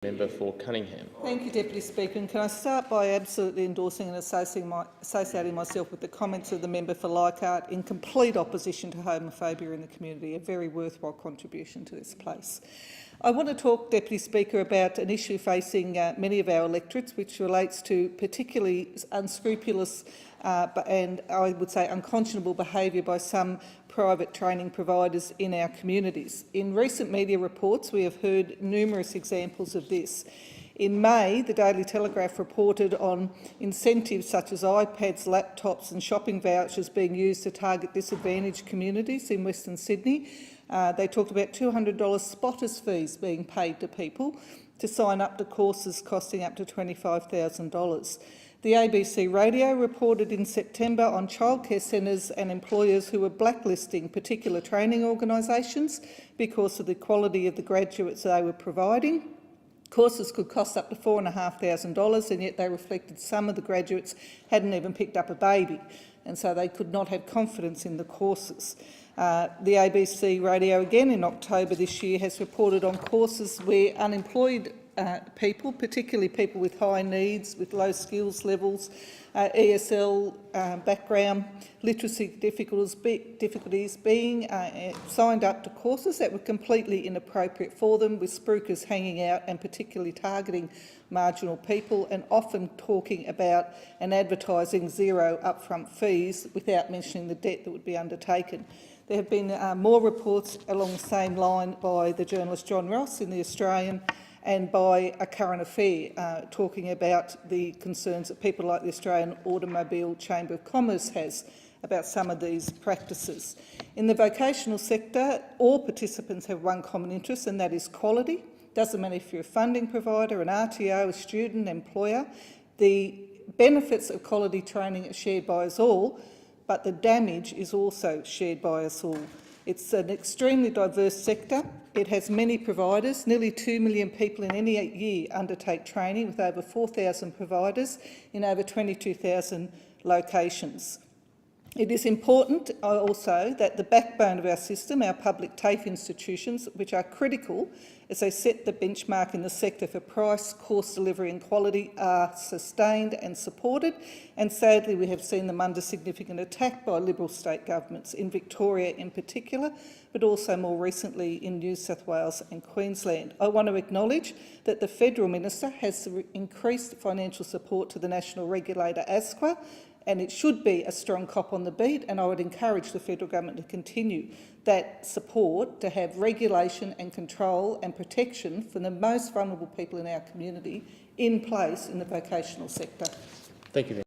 Member for Cunningham. Thank you, Deputy Speaker. And can I start by absolutely endorsing and associating myself with the comments of the member for Leichhardt in complete opposition to homophobia in the community, a very worthwhile contribution to this place. I want to talk, Deputy Speaker, about an issue facing many of our electorates, which relates to particularly unscrupulous and I would say unconscionable behaviour by some private training providers in our communities. In recent media reports, we have heard numerous examples of this. In May, the Daily Telegraph reported on incentives such as iPads, laptops and shopping vouchers being used to target disadvantaged communities in Western Sydney. They talked about $200 spotters fees being paid to people to sign up to courses costing up to $25,000. The ABC radio reported in September on childcare centres and employers who were blacklisting particular training organisations because of the quality of the graduates they were providing. Courses could cost up to $4,500, and yet they reflected some of the graduates hadn't even picked up a baby, and so they could not have confidence in the courses. The ABC radio again in October this year has reported on courses where unemployed people, particularly people with high needs, with low skills levels, ESL background, literacy difficulties being signed up to courses that were completely inappropriate for them, with spruikers hanging out and particularly targeting marginal people, and often talking about and advertising zero upfront fees without mentioning the debt that would be undertaken. There have been more reports along the same line by the journalist John Ross in The Australian and by A Current Affair, talking about the concerns that people like the Australian Automobile Chamber of Commerce has about some of these practices. In the vocational sector, all participants have one common interest, and that is quality. Doesn't matter if you're a funding provider, an RTO, a student, employer. The benefits of quality training are shared by us all, but the damage is also shared by us all. It's an extremely diverse sector. It has many providers. Nearly 2 million people in any year undertake training, with over 4,000 providers in over 22,000 locations. It is important also that the backbone of our system, our public TAFE institutions, which are critical as they set the benchmark in the sector for price, course delivery and quality, are sustained and supported. And sadly, we have seen them under significant attack by Liberal state governments, in Victoria in particular, but also more recently in New South Wales and Queensland. I want to acknowledge that the Federal Minister has increased financial support to the national regulator ASQA, and it should be a strong cop on the beat, and I would encourage the federal government to continue that support to have regulation and control and protection for the most vulnerable people in our community in place in the vocational sector. Thank you.